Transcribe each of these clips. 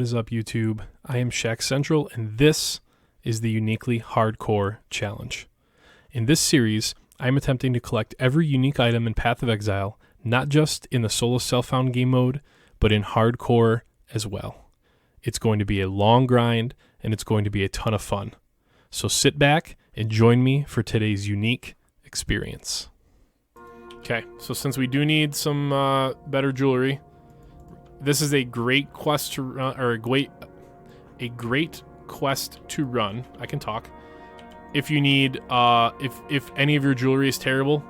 What is up, YouTube? I am Shack Central, and this is the Uniquely Hardcore Challenge. In this series, I am attempting to collect every unique item in Path of Exile, not just in the solo self-found game mode, but in hardcore as well. It's going to be a long grind, and it's going to be a ton of fun. So sit back and join me for today's unique experience. Okay, so since we do need some better jewelry, this is a great quest to run, or a great quest to run. I can talk. If you need, if any of your jewelry is terrible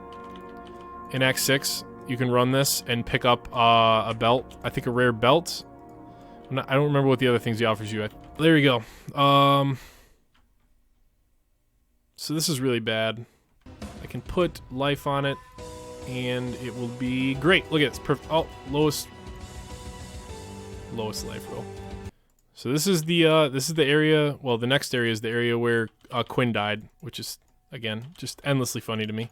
in Act 6, you can run this and pick up a belt. I think a rare belt. I don't remember what the other things he offers you. There you go. So this is really bad. I can put life on it, and it will be great. Look at it. It's perfect. Oh, lowest life roll. So this is the area. Well, the next area is the area where Quinn died, which is again just endlessly funny to me.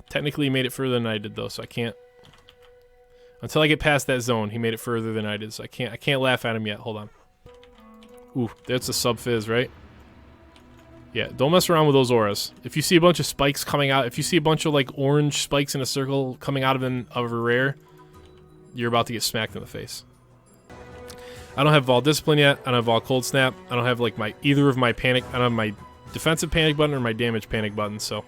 Technically, he made it further than I did, though, so I can't. Until I get past that zone, he made it further than I did, so I can't laugh at him yet. Hold on. Ooh, that's a sub fizz, right? Yeah, don't mess around with those auras. If you see a bunch of spikes coming out, if you see a bunch of like orange spikes in a circle coming out of a rare, you're about to get smacked in the face. I don't have Vol Discipline yet. I don't have Vol Cold Snap. I don't have like either of my panic. I don't have my defensive panic button or my damage panic button. So,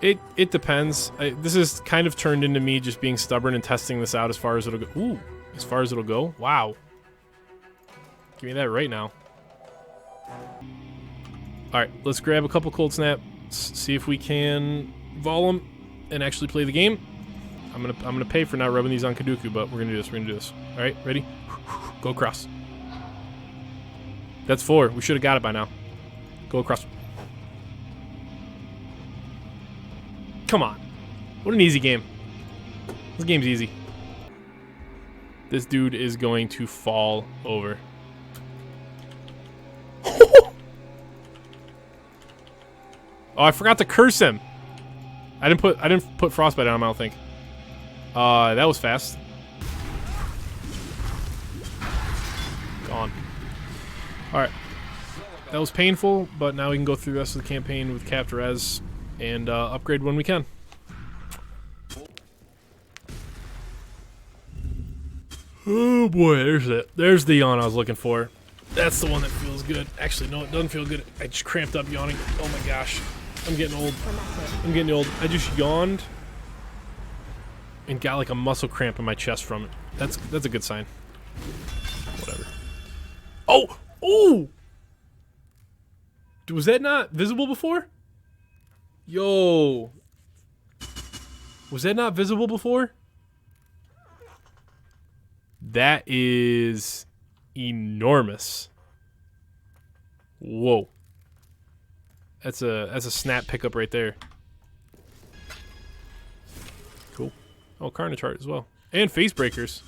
it depends. This is kind of turned into me just being stubborn and testing this out as far as it'll go. Ooh, as far as it'll go. Wow. Give me that right now. All right, let's grab a couple Cold Snap. See if we can vol them and actually play the game. I'm gonna pay for not rubbing these on Kaduku, but we're gonna do this. We're gonna do this. All right, ready? Go across. That's 4. We should have got it by now. Go across. Come on. What an easy game. This game's easy. This dude is going to fall over. Oh, I forgot to curse him. I didn't put frostbite on him, I don't think. That was fast. Gone. Alright. That was painful, but now we can go through the rest of the campaign with Capped Res and upgrade when we can. Oh boy, there's it. There's the yawn I was looking for. That's the one that feels good. Actually, no, it doesn't feel good. I just cramped up yawning. Oh my gosh. I'm getting old. I'm getting old. I just yawned and got like a muscle cramp in my chest from it. That's a good sign. Whatever. Oh! Ooh! Was that not visible before? Yo. Was that not visible before? That is enormous. Whoa. That's a snap pickup right there. Cool. Oh, Carnage Heart as well. And Face Breakers.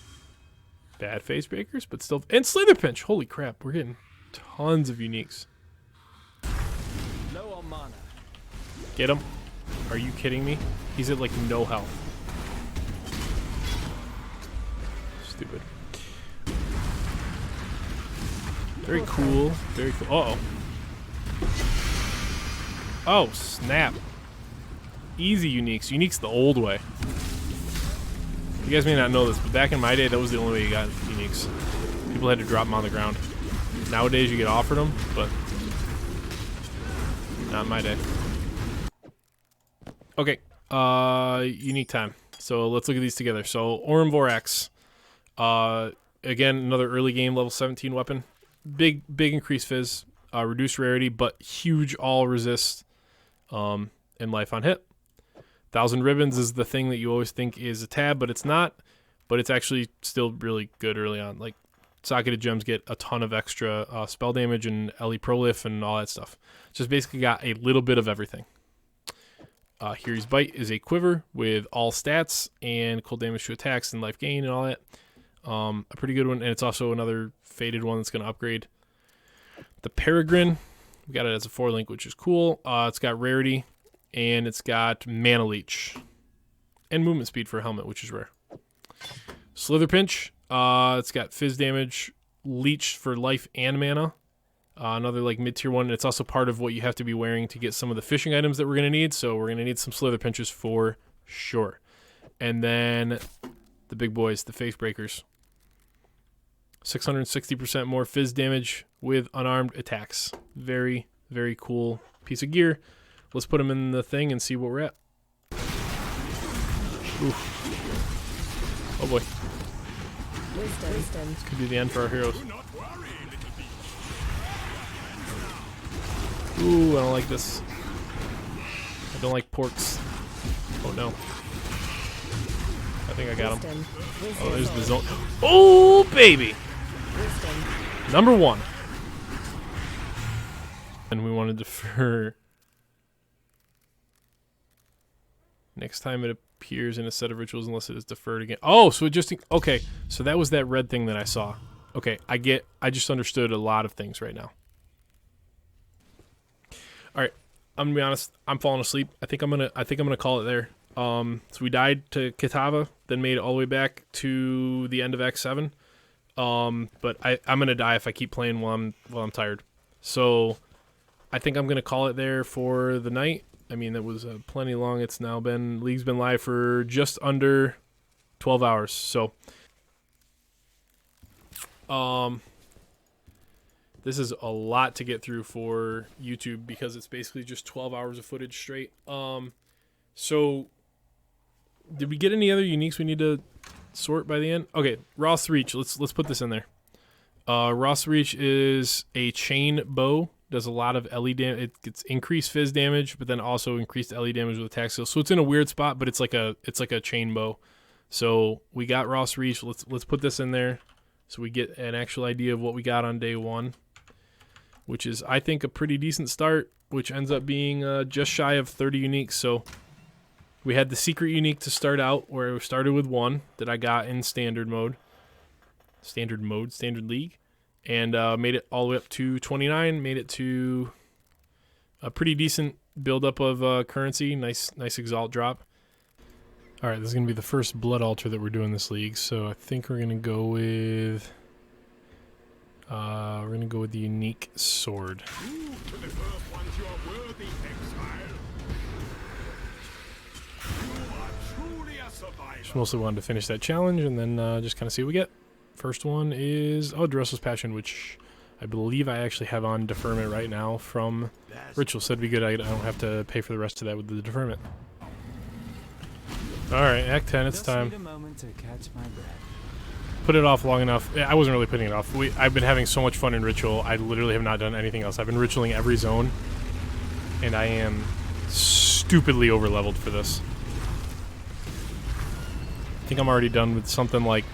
Bad Face Breakers, but still. And Slither Pinch. Holy crap, we're getting tons of uniques. Low on mana. Get him. Are you kidding me? He's at like no health. Stupid. Very cool. Very cool. Uh-oh. Oh, snap. Easy uniques. Uniques the old way. You guys may not know this, but back in my day, that was the only way you got uniques. People had to drop them on the ground. Nowadays, you get offered them, but not in my day. Okay. Unique time. So let's look at these together. So Oremborax. Again, another early game, level 17 weapon. Big increased fizz. Reduced rarity, but huge all resist. And life on hit. 1,000 Ribbons is the thing that you always think is a tab, but it's not. But it's actually still really good early on. Like, Socketed Gems get a ton of extra spell damage and LE Prolif and all that stuff. Just basically got a little bit of everything. Here's Bite is a quiver with all stats and cold damage to attacks and life gain and all that. A pretty good one, and it's also another faded one that's going to upgrade. The Peregrine, we got it as a 4-link, which is cool. It's got rarity, and it's got Mana Leech. and movement speed for a helmet, which is rare. Slither Pinch. It's got fizz damage, leech for life and mana. Another like mid-tier one. And it's also part of what you have to be wearing to get some of the fishing items that we're going to need. So we're going to need some Slither Pinches for sure. And then the big boys, the Face Breakers. 660% more fizz damage with unarmed attacks. Very, very cool piece of gear. Let's put them in the thing and see what we're at. Oof. Oh boy. Wisdom. This could be the end for our heroes. Ooh, I don't like this. I don't like porks. Oh no. I think I got him. Oh, there's the zone. Oh, baby! Number 1. And we want to defer. Next time it appears in a set of rituals unless it is deferred again. Oh, so it just... Okay, so that was that red thing that I saw. Okay, I just understood a lot of things right now. Alright, I'm gonna be honest, I'm falling asleep. I think I'm gonna call it there. So we died to Kitava, then made it all the way back to the end of Act 7. But I'm gonna die if I keep playing while I'm tired. So I think I'm gonna call it there for the night. I mean, that was plenty long. It's now been League's been live for just under 12 hours. So this is a lot to get through for YouTube because it's basically just 12 hours of footage straight. So did we get any other uniques we need to sort by the end? Okay, Ross Reach. Let's put this in there. Ross Reach is a chain bow. Does a lot of LE damage. It gets increased fizz damage, but then also increased LE damage with attack skill. So it's in a weird spot, but it's like a chain bow. So we got Ross Reach. Let's put this in there so we get an actual idea of what we got on day 1, which is I think a pretty decent start, which ends up being just shy of 30 uniques. So we had the secret unique to start out, where we started with 1 that I got in standard league, and made it all the way up to 29. Made it to a pretty decent buildup of currency. Nice exalt drop. All right, this is gonna be the first blood altar that we're doing this league. So I think we're gonna go with the unique sword. Just mostly wanted to finish that challenge and then just kind of see what we get. First one is Dressler's Passion, which I believe I actually have on deferment right now from Ritual. So it'd be good. I don't have to pay for the rest of that with the deferment. All right, Act 10. It's time. Put it off long enough. I wasn't really putting it off. I've been having so much fun in Ritual. I literally have not done anything else. I've been ritualing every zone, and I am stupidly over-leveled for this. I think I'm already done with something like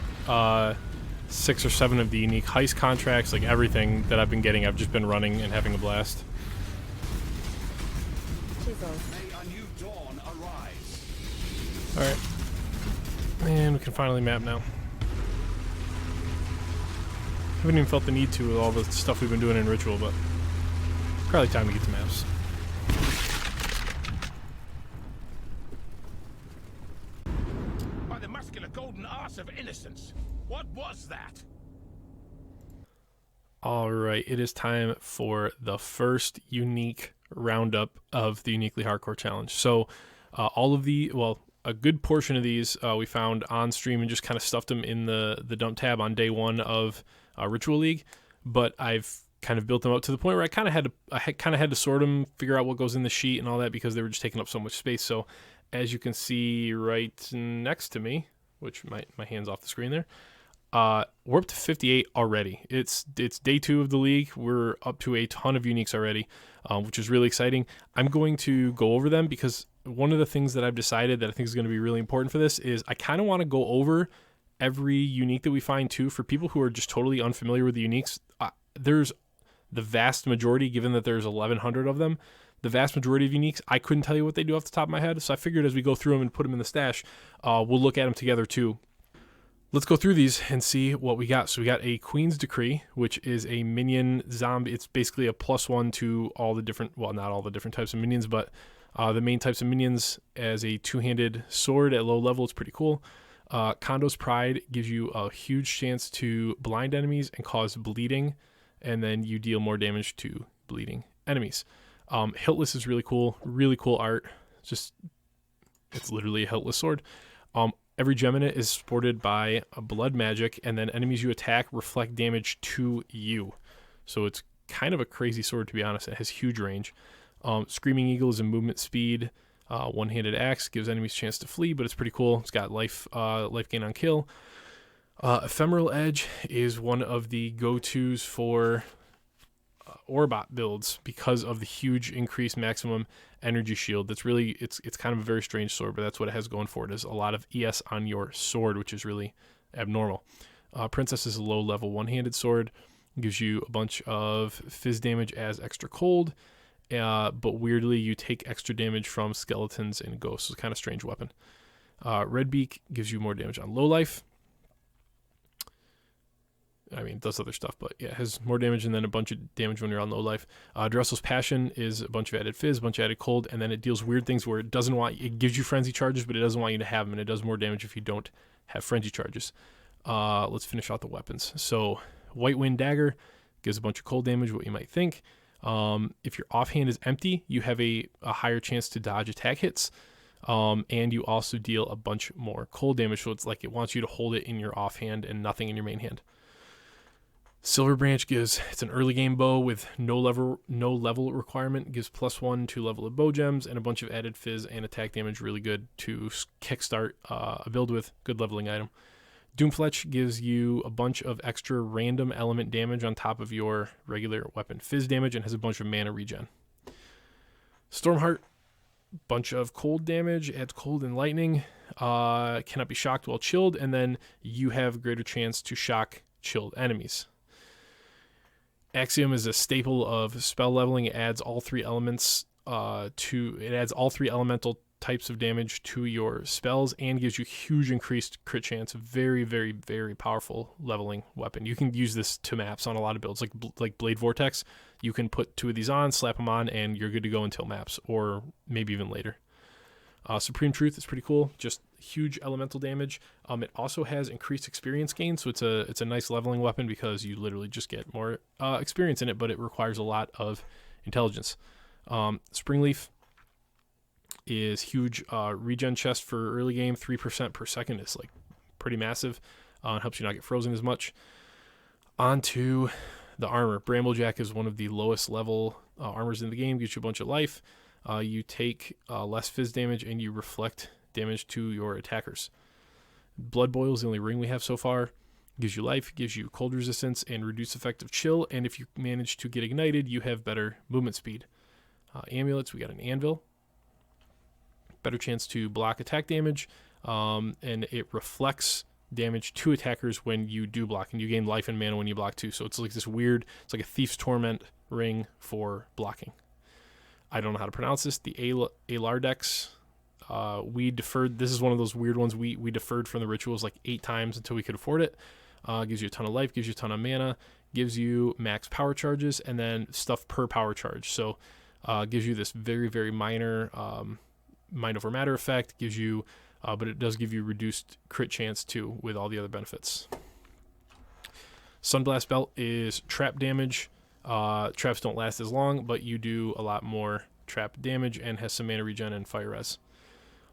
6 or 7 of the unique heist contracts. Like everything that I've been getting, I've just been running and having a blast. Alright. And we can finally map now. Haven't even felt the need to with all the stuff we've been doing in Ritual, but probably time to get to maps. By the muscular golden arse of innocence, what was that? Alright, it is time for the first unique roundup of the Uniquely Hardcore Challenge. So, a good portion of these we found on stream and just kind of stuffed them in the dump tab on day 1 of Ritual League, but I've kind of built them up to the point where I kind of had to sort them, figure out what goes in the sheet and all that, because they were just taking up so much space. So as you can see right next to me, which my hand's off the screen there, we're up to 58 already. It's day 2 of the league. We're up to a ton of uniques already, which is really exciting. I'm going to go over them because one of the things that I've decided that I think is going to be really important for this is I kind of want to go over every unique that we find too. For people who are just totally unfamiliar with the uniques, there's the vast majority, given that there's 1,100 of them, the vast majority of uniques, I couldn't tell you what they do off the top of my head. So I figured as we go through them and put them in the stash, we'll look at them together too. Let's go through these and see what we got. So we got a Queen's Decree, which is a minion zombie. It's basically a +1 to all the different, well, not all the different types of minions, but The main types of minions as a two-handed sword at low level is pretty cool. Kondo's Pride gives you a huge chance to blind enemies and cause bleeding, and then you deal more damage to bleeding enemies. Hiltless is really cool art. It's literally a hiltless sword. Every gem in it is supported by a blood magic, and then enemies you attack reflect damage to you. So it's kind of a crazy sword, to be honest. It has huge range. Screaming Eagle is a movement speed. One-handed axe gives enemies a chance to flee, but it's pretty cool. It's got life gain on kill. Ephemeral Edge is one of the go-tos for Orbot builds because of the huge increased maximum energy shield. That's really, it's kind of a very strange sword, but that's what it has going for it, is a lot of ES on your sword, which is really abnormal. Princess is a low-level one-handed sword. Gives you a bunch of fizz damage as extra cold, but weirdly you take extra damage from skeletons and ghosts. It's kind of strange weapon. Red Beak gives you more damage on low life. I mean, it does other stuff, but yeah, it has more damage and then a bunch of damage when you're on low life. Dressel's Passion is a bunch of added fizz, a bunch of added cold, and then it deals weird things where it gives you frenzy charges, but it doesn't want you to have them, and it does more damage if you don't have frenzy charges. Let's finish out the weapons. So, White Wind Dagger gives a bunch of cold damage, what you might think. If your offhand is empty, you have a higher chance to dodge attack hits. And you also deal a bunch more cold damage, so it's like it wants you to hold it in your offhand and nothing in your main hand. Silver Branch it's an early game bow with no level requirement. It gives +1 to level of bow gems and a bunch of added fizz and attack damage. Really good to kickstart a build with. Good leveling item. Doomfletch gives you a bunch of extra random element damage on top of your regular weapon fizz damage and has a bunch of mana regen. Stormheart, bunch of cold damage, adds cold and lightning, cannot be shocked while chilled, and then you have greater chance to shock chilled enemies. Axiom is a staple of spell leveling. It adds all three elements all three elemental types of damage to your spells and gives you huge increased crit chance. Very, very, very powerful leveling weapon. You can use this to maps on a lot of builds, like Blade Vortex. You can put two of these on, slap them on, and you're good to go until maps, or maybe even later. Supreme Truth is pretty cool. Just huge elemental damage. It also has increased experience gain, so it's a nice leveling weapon because you literally just get more experience in it, but it requires a lot of intelligence. Springleaf is huge regen chest for early game. 3% per second is like pretty massive. It helps you not get frozen as much. On to the armor. Bramblejack is one of the lowest level armors in the game. Gives you a bunch of life. You take less fizz damage and you reflect damage to your attackers. Blood Boil is the only ring we have so far. Gives you life, gives you cold resistance, and reduced effective chill. And if you manage to get ignited, you have better movement speed. Amulets, we got an Anvil. Better chance to block attack damage, and it reflects damage to attackers when you do block, and you gain life and mana when you block too. So it's like this weird, it's like a Thief's Torment ring for blocking. I don't know how to pronounce this. The Alardex, we deferred. This is one of those weird ones. We deferred from the rituals like 8 times until we could afford it. Gives you a ton of life, gives you a ton of mana, gives you max power charges, and then stuff per power charge. So gives you this very, very minor mind over matter effect. Gives you, but it does give you reduced crit chance too with all the other benefits. Sunblast Belt is trap damage. Traps don't last as long, but you do a lot more trap damage and has some mana regen and fire res.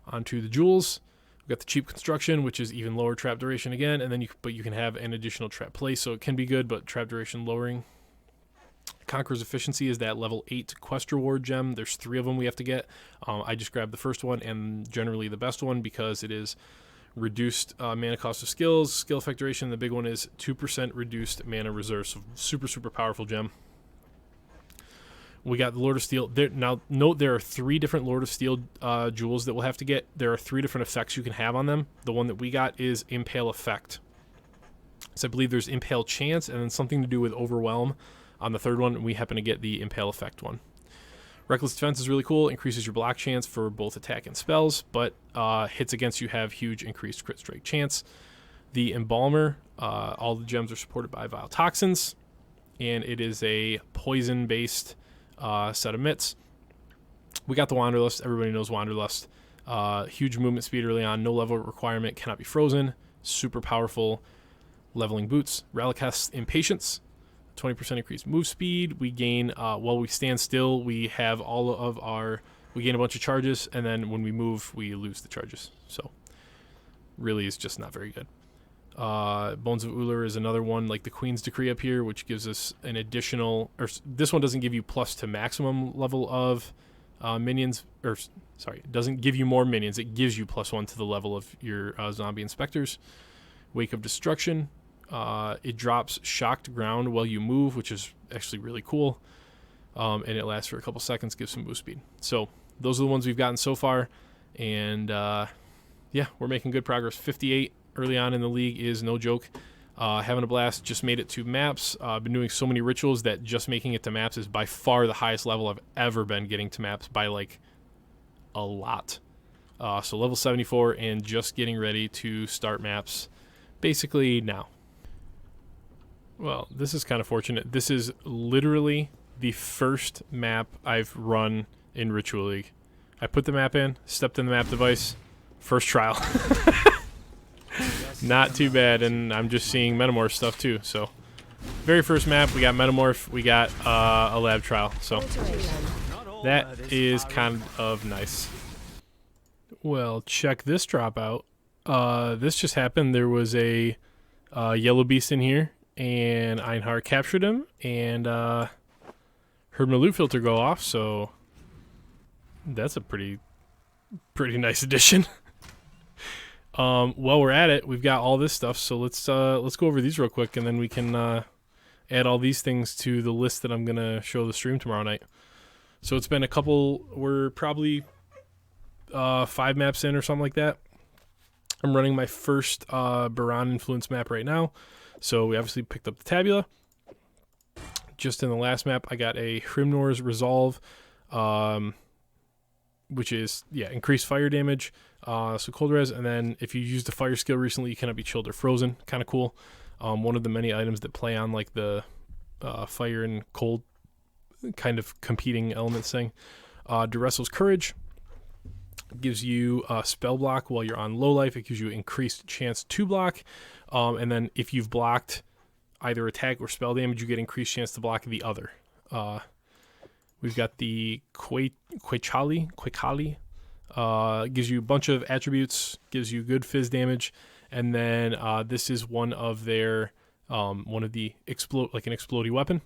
Onto the jewels. We've got the cheap construction, which is even lower trap duration again, and then you can have an additional trap place, so it can be good, but trap duration lowering. Conqueror's Efficiency is that level 8 quest reward gem. There's 3 of them we have to get. I just grabbed the first one and generally the best one because it is reduced mana cost of skills, skill effect duration. The big one is 2% reduced mana reserve, so super, super powerful gem. We got the Lord of Steel. Now, note there are 3 different Lord of Steel jewels that we'll have to get. There are 3 different effects you can have on them. The one that we got is Impale Effect. So I believe there's Impale Chance and then something to do with Overwhelm. On the third one, we happen to get the Impale Effect one. Reckless Defense is really cool. Increases your block chance for both attack and spells, but hits against you have huge increased crit strike chance. The Embalmer, all the gems are supported by Vile Toxins, and it is a poison-based set of mitts. We got the Wanderlust. Everybody knows Wanderlust. Huge movement speed early on. No level requirement. Cannot be frozen. Super powerful. Leveling boots. Relica's Impatience. 20% increased move speed. We gain, while we stand still, we have all of our, we gain a bunch of charges, and then when we move, we lose the charges. So, really is just not very good. Bones of Uller is another one, like the Queen's Decree up here, which gives us an additional, or this one doesn't give you plus to maximum level of minions, or sorry, it doesn't give you more minions, it gives you +1 to the level of your zombie inspectors. Wake of Destruction. It drops shocked ground while you move, which is actually really cool. And it lasts for a couple seconds, gives some boost speed. So those are the ones we've gotten so far. And yeah, we're making good progress. 58 early on in the league is no joke. Having a blast. Just made it to maps. Been doing so many rituals that just making it to maps is by far the highest level I've ever been getting to maps by like a lot. So level 74 and just getting ready to start maps basically now. Well, this is kind of fortunate. This is literally the first map I've run in Ritual League. I put the map in, stepped in the map device, first trial. Not too bad, and I'm just seeing Metamorph stuff too. So, very first map, we got Metamorph, we got a lab trial. So, that is kind of nice. Well, check this drop out. This just happened. There was a yellow beast in here, and Einhar captured him, and heard my loot filter go off, so that's a pretty nice addition. While we're at it, we've got all this stuff, so let's go over these real quick, and then we can add all these things to the list that I'm gonna show the stream tomorrow night. So it's been a couple, we're probably 5 maps in or something like that. I'm running my first Baran influence map right now. So we obviously picked up the Tabula. Just in the last map, I got a Hrimnor's Resolve, which is, yeah, increased fire damage. So cold res, and then if you used the fire skill recently, you cannot be chilled or frozen. Kind of cool. One of the many items that play on like the fire and cold kind of competing elements thing. Duressel's Courage gives you a spell block while you're on low life. It gives you increased chance to block. And then if you've blocked either attack or spell damage, you get increased chance to block the other. We've got the Quechali. Gives you a bunch of attributes, gives you good fizz damage, and then this is one of their one of the like an explodey weapon.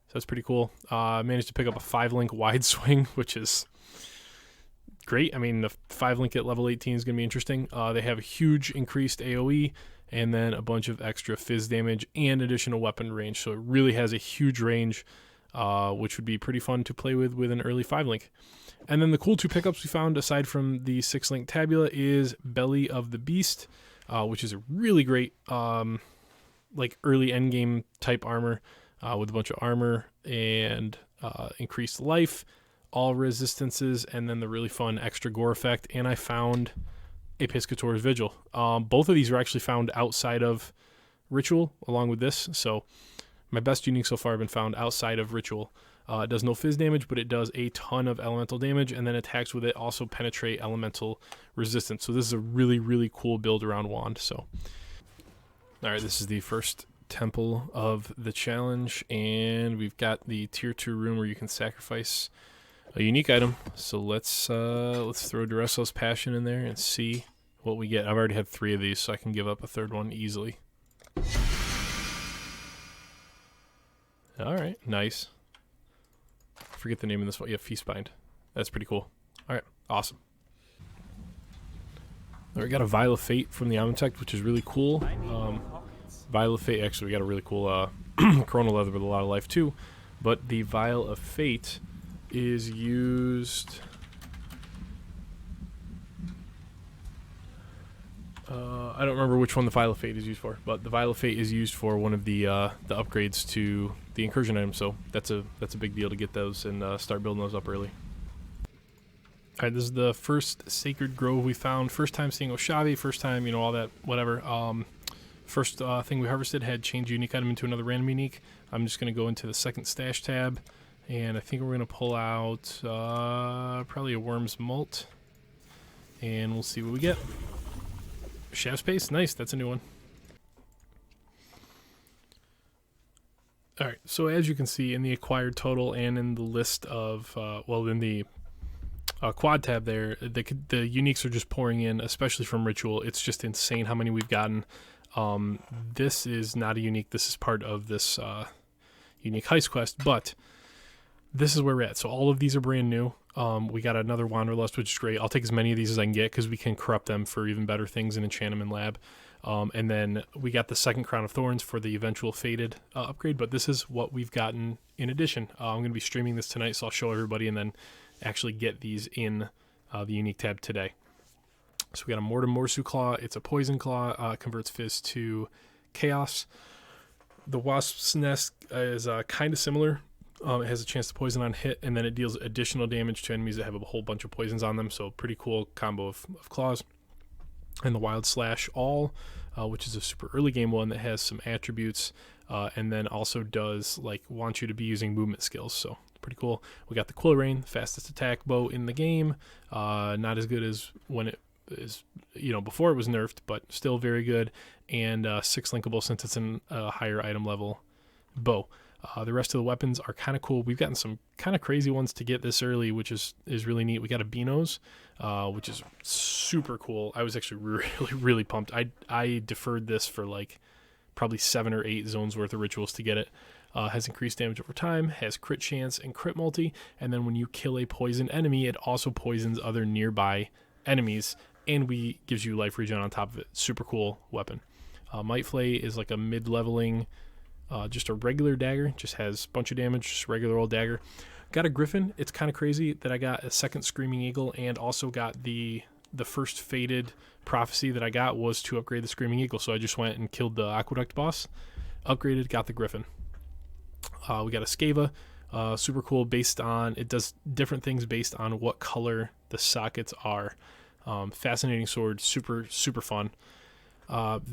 So that's pretty cool. Managed to pick up a 5-link wide swing, which is great. I mean, the 5-link at level 18 is going to be interesting. They have a huge increased AoE, and then a bunch of extra fizz damage and additional weapon range. So it really has a huge range, which would be pretty fun to play with an early 5-link. And then the cool 2 pickups we found, aside from the 6-link Tabula, is Belly of the Beast, which is a really great like early endgame type armor with a bunch of armor and increased life, all resistances, and then the really fun extra gore effect. And I found a Piscator's Vigil. Both of these are actually found outside of Ritual, along with this. So my best unique so far have been found outside of Ritual. It does no fizz damage, but it does a ton of elemental damage, and then attacks with it also penetrate elemental resistance. So this is a really, really cool build around Wand. So, all right, this is the first temple of the challenge, and we've got the tier 2 room where you can sacrifice a unique item. So let's throw Duresso's Passion in there and see what we get. I've already had 3 of these, so I can give up a 3rd one easily. All right, nice. Forget the name of this one. Yeah, Feastbind. That's pretty cool. All right, awesome. All right, got a Vial of Fate from the Amulets, which is really cool. Vial of Fate, actually, we got a really cool Corona Leather with a lot of life too. But the Vial of Fate is used. I don't remember which one the Vial of Fate is used for, but the Vial of Fate is used for one of the upgrades to the incursion item, so that's a big deal to get those and start building those up early. Alright, this is the first Sacred Grove we found. First time seeing Oshavi, first time, you know, all that, whatever. First thing we harvested had changed unique item into another random unique. I'm just going to go into the second stash tab And I think we're going to pull out probably a Worm's Molt. And we'll see what we get. Shaft Space, nice, that's a new one. Alright, so as you can see in the acquired total and in the list of, in the quad tab there, the uniques are just pouring in, especially from Ritual. It's just insane how many we've gotten. This is not a unique, this is part of this unique heist quest, but this is where we're at. So all of these are brand new. We got another Wanderlust, which is great. I'll take as many of these as I can get because we can corrupt them for even better things in Enchantment Lab. And then we got the second Crown of Thorns for the eventual Faded upgrade, but this is what we've gotten in addition. I'm going to be streaming this tonight, so I'll show everybody and then actually get these in the unique tab today. So we got a Mortem Morsu Claw. It's a Poison Claw. Converts Fizz to Chaos. The Wasp's Nest is kind of similar. It has a chance to poison on hit, and then it deals additional damage to enemies that have a whole bunch of poisons on them, so pretty cool combo of claws. And the Wild Slash All, which is a super early game one that has some attributes, and then also does, want you to be using movement skills, so pretty cool. We got the Quill Rain, fastest attack bow in the game, not as good as when it is, before it was nerfed, but still very good, and 6 linkable since it's in a higher item level bow. The rest of the weapons are kind of cool. We've gotten some kind of crazy ones to get this early, which is really neat. We got a Beano's, which is super cool. I was actually really, really pumped. I deferred this for probably 7 or 8 zones worth of rituals to get it. Has increased damage over time, has crit chance and crit multi, and then when you kill a poison enemy, it also poisons other nearby enemies, and gives you life regen on top of it. Super cool weapon. Might Flay is like a mid-leveling, just a regular dagger, just has a bunch of damage, just regular old dagger. Got a Griffin. It's kind of crazy that I got a second Screaming Eagle and also got the first Faded Prophecy that I got was to upgrade the Screaming Eagle, so I just went and killed the Aqueduct boss, upgraded, got the Griffin. We got a Skava, super cool, it does different things based on what color the sockets are. Fascinating sword, super, super fun.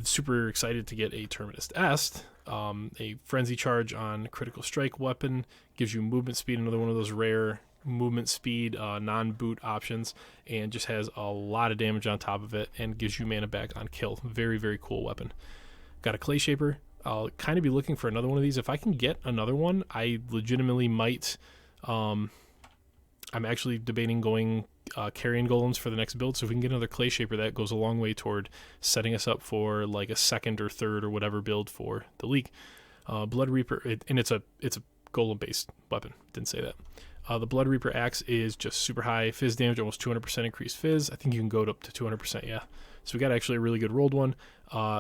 Super excited to get a Terminus Est. A Frenzy Charge on Critical Strike weapon, gives you movement speed, another one of those rare movement speed non-boot options, and just has a lot of damage on top of it and gives you mana back on kill. Very, very cool weapon. Got a Clay Shaper. I'll kind of be looking for another one of these. If I can get another one, I legitimately might. I'm actually debating going Carrion Golems for the next build, so if we can get another Clay Shaper, that goes a long way toward setting us up for a second or third or whatever build for the league. Blood Reaper, it's a golem based weapon, didn't say that. The Blood Reaper axe is just super high fizz damage, almost 200% increased fizz. I think you can go up to 200%, yeah. So we got actually a really good rolled one.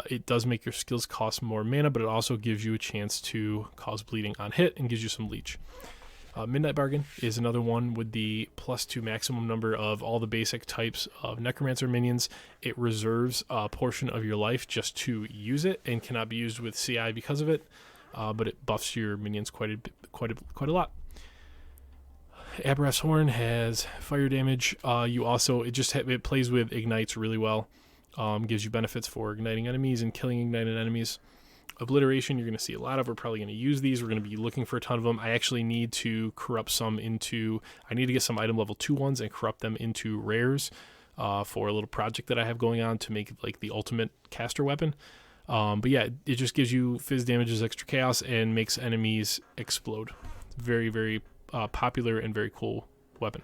It does make your skills cost more mana, but it also gives you a chance to cause bleeding on hit and gives you some leech. Midnight Bargain is another one with the +2 maximum number of all the basic types of Necromancer minions. It reserves a portion of your life just to use it and cannot be used with CI because of it, but it buffs your minions quite a lot. Abrath's Horn has fire damage. It plays with ignites really well. Gives you benefits for igniting enemies and killing ignited enemies. Obliteration, you're going to see a lot of. We're probably going to use these. We're going to be looking for a ton of them. I actually need to corrupt some into... I need to get some item level 2 ones and corrupt them into rares for a little project that I have going on to make the ultimate caster weapon. But yeah, it just gives you fizz damages, extra chaos, and makes enemies explode. Very, very popular and very cool weapon.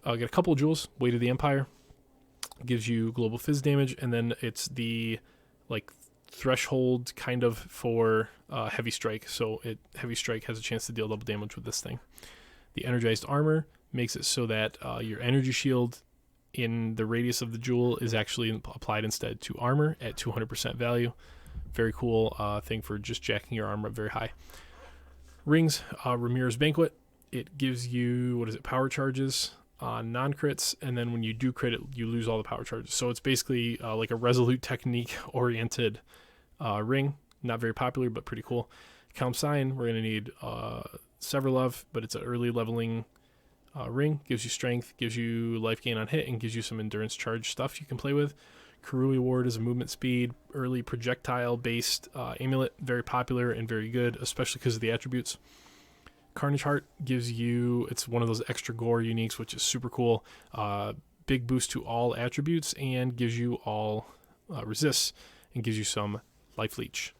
Got a couple of jewels. Weight of the Empire gives you global fizz damage, and then it's the threshold kind of for heavy strike, so heavy strike has a chance to deal double damage with this thing. The Energized Armor makes it so that your energy shield in the radius of the jewel is actually applied instead to armor at 200% value. Very cool thing for just jacking your armor up very high. Rings, Ramirez Banquet, it gives you power charges on non-crits, and then when you do crit it, you lose all the power charges. So it's basically like a Resolute Technique oriented ring. Not very popular, but pretty cool. Calm Sign, we're going to need Severlove, but it's an early leveling ring. Gives you strength, gives you life gain on hit, and gives you some endurance charge stuff you can play with. Karui Ward is a movement speed, early projectile based amulet. Very popular and very good, especially because of the attributes. Carnage Heart gives you, it's one of those extra gore uniques, which is super cool. Big boost to all attributes and gives you all resists and gives you some life leech.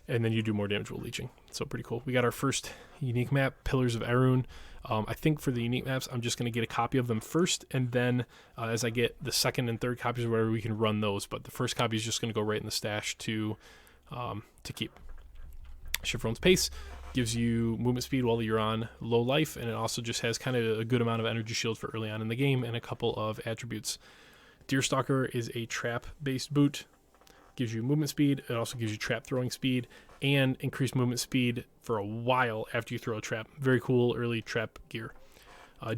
And then you do more damage while leeching. So pretty cool. We got our first unique map, Pillars of Arun. I think for the unique maps, I'm just going to get a copy of them first, and then as I get the second and third copies or whatever, we can run those. But the first copy is just going to go right in the stash to keep. Chevron's Pace gives you movement speed while you're on low life, and it also just has kind of a good amount of energy shield for early on in the game and a couple of attributes. Deerstalker is a trap-based boot. Gives you movement speed. It also gives you trap throwing speed and increased movement speed for a while after you throw a trap. Very cool early trap gear.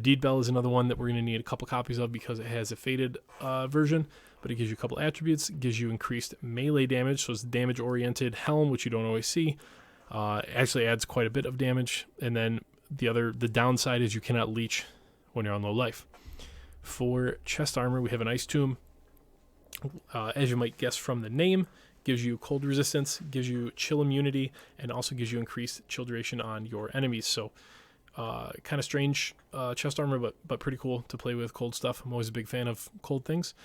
Deed Bell is another one that we're going to need a couple copies of because it has a faded version, but it gives you a couple attributes. It gives you increased melee damage, so it's damage-oriented helm, which you don't always see. Actually adds quite a bit of damage, and then the downside is you cannot leech when you're on low life. For chest armor, we have an Ice Tomb. As you might guess from the name, gives you cold resistance, gives you chill immunity, and also gives you increased chill duration on your enemies. So kind of strange chest armor, but pretty cool to play with cold stuff. I'm always a big fan of cold things.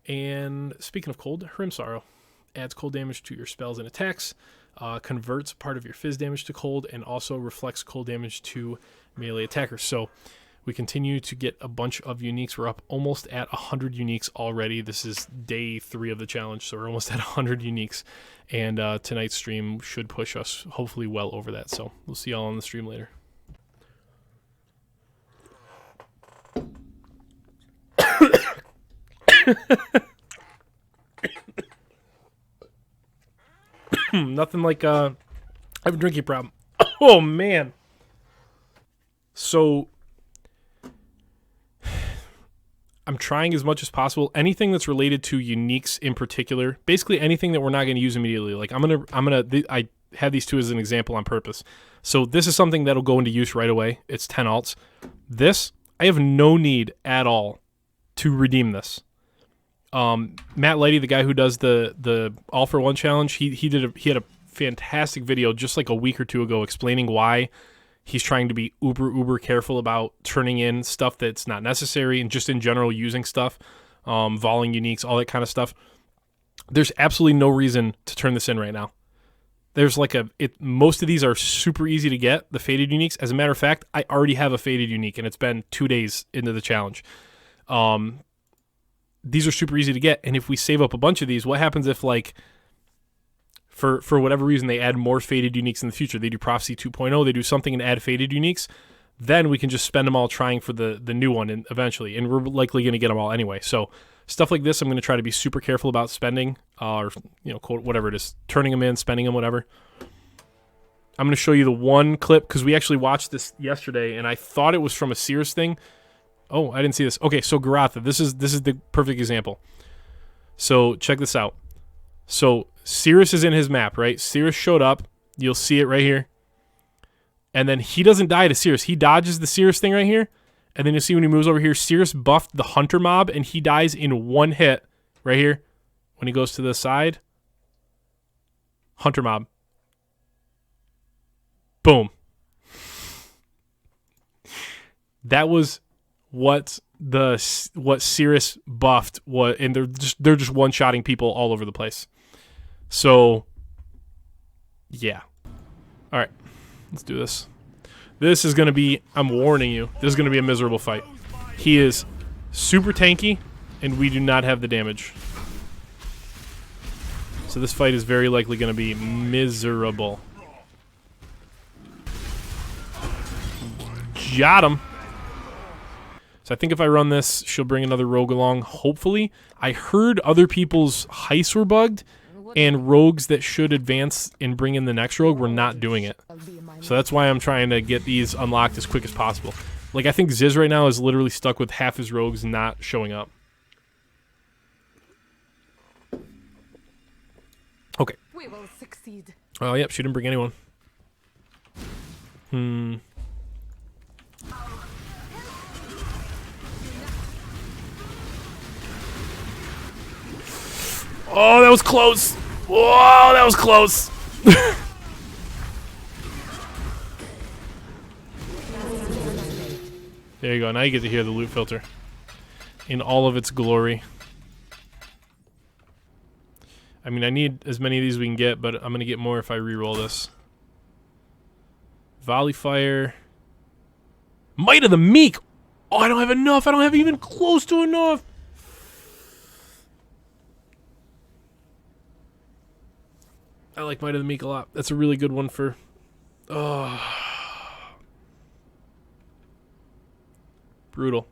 And speaking of cold, Hrim Sorrow adds cold damage to your spells and attacks, converts part of your fizz damage to cold, and also reflects cold damage to melee attackers. So we continue to get a bunch of uniques. We're up almost at 100 uniques already. This is day 3 of the challenge, so we're almost at 100 uniques. And tonight's stream should push us hopefully well over that. So we'll see y'all on the stream later. Nothing like I have a drinking problem. Oh, man. So I'm trying as much as possible. Anything that's related to uniques in particular, basically anything that we're not going to use immediately. Like I have these two as an example on purpose. So this is something that'll go into use right away. It's 10 alts. This, I have no need at all to redeem this. Matt Lighty, the guy who does the All for One challenge, he had a fantastic video just like a week or two ago explaining why he's trying to be uber careful about turning in stuff that's not necessary and just in general using stuff, volleying uniques, all that kind of stuff. There's absolutely no reason to turn this in right now. There's most of these are super easy to get, the faded uniques. As a matter of fact, I already have a faded unique and it's been 2 days into the challenge. These are super easy to get, and if we save up a bunch of these, what happens if, like, for whatever reason, they add more faded uniques in the future? They do Prophecy 2.0, they do something and add faded uniques, then we can just spend them all trying for the new one and eventually, and we're likely going to get them all anyway. So stuff like this, I'm going to try to be super careful about spending, or, quote, whatever it is, turning them in, spending them, whatever. I'm going to show you the one clip, because we actually watched this yesterday, and I thought it was from a Sears thing. Oh, I didn't see this. Okay, so Garatha, this is the perfect example. So check this out. So Cirrus is in his map, right? Cirrus showed up. You'll see it right here. And then he doesn't die to Cirrus. He dodges the Cirrus thing right here. And then you'll see when he moves over here, Cirrus buffed the Hunter mob, and he dies in one hit right here. When he goes to the side, Hunter mob. Boom. That was what Cirrus buffed was, and they're just one-shotting people all over the place. So yeah. All right. Let's do this. This is going to be, I'm warning you, this is going to be a miserable fight. He is super tanky, and we do not have the damage. So this fight is very likely going to be miserable. Got him. So I think if I run this, she'll bring another rogue along, hopefully. I heard other people's heists were bugged, and rogues that should advance and bring in the next rogue were not doing it. So that's why I'm trying to get these unlocked as quick as possible. Like, I think Ziz right now is literally stuck with half his rogues not showing up. Okay. We will succeed. Oh, yep, she didn't bring anyone. Oh, that was close. Whoa, that was close. There you go. Now you get to hear the loot filter in all of its glory. I mean, I need as many of these as we can get, but I'm going to get more if I reroll this. Volley fire. Might of the Meek. Oh, I don't have enough. I don't have even close to enough. I like Might of the Meek a lot. That's a really good one for... Oh. Brutal.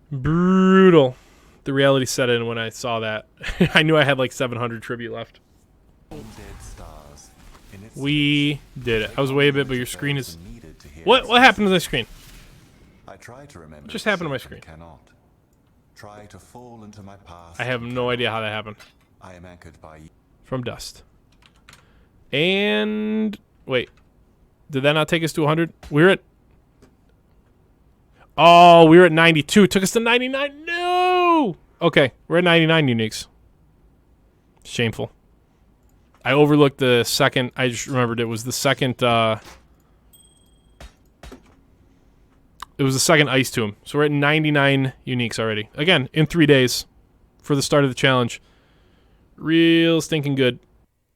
Brutal. The reality set in when I saw that. I knew I had like 700 tribute left. We did it. I was way a bit, but your screen is... What happened to the screen? I try to remember. What just happened to my screen? Cannot. Try to fall into my path. I have no idea how that happened. I am anchored by you. From dust. And... Wait. Did that not take us to 100? We're at... Oh, we were at 92. It took us to 99. No! Okay, we're at 99 uniques. Shameful. I overlooked the second... I just remembered it was the second... It was the second ice tomb. So we're at 99 uniques already. Again, in 3 days for the start of the challenge. Real stinking good.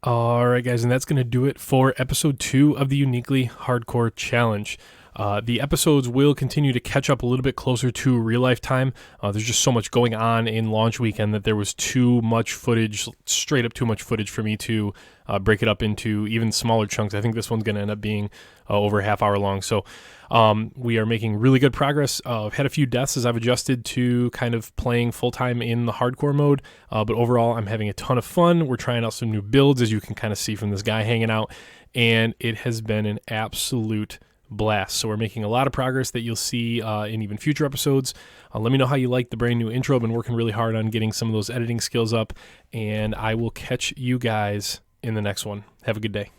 Alright guys, and that's going to do it for episode 2 of the Uniquely Hardcore Challenge. The episodes will continue to catch up a little bit closer to real life time. There's just so much going on in launch weekend that there was too much footage, straight up too much footage for me to break it up into even smaller chunks. I think this one's going to end up being over a half hour long. So we are making really good progress. I've had a few deaths as I've adjusted to kind of playing full-time in the hardcore mode, but overall I'm having a ton of fun. We're trying out some new builds, as you can kind of see from this guy hanging out, and it has been an absolute blast. So we're making a lot of progress that you'll see in even future episodes. Let me know how you like the brand new intro. I've been working really hard on getting some of those editing skills up, and I will catch you guys in the next one. Have a good day.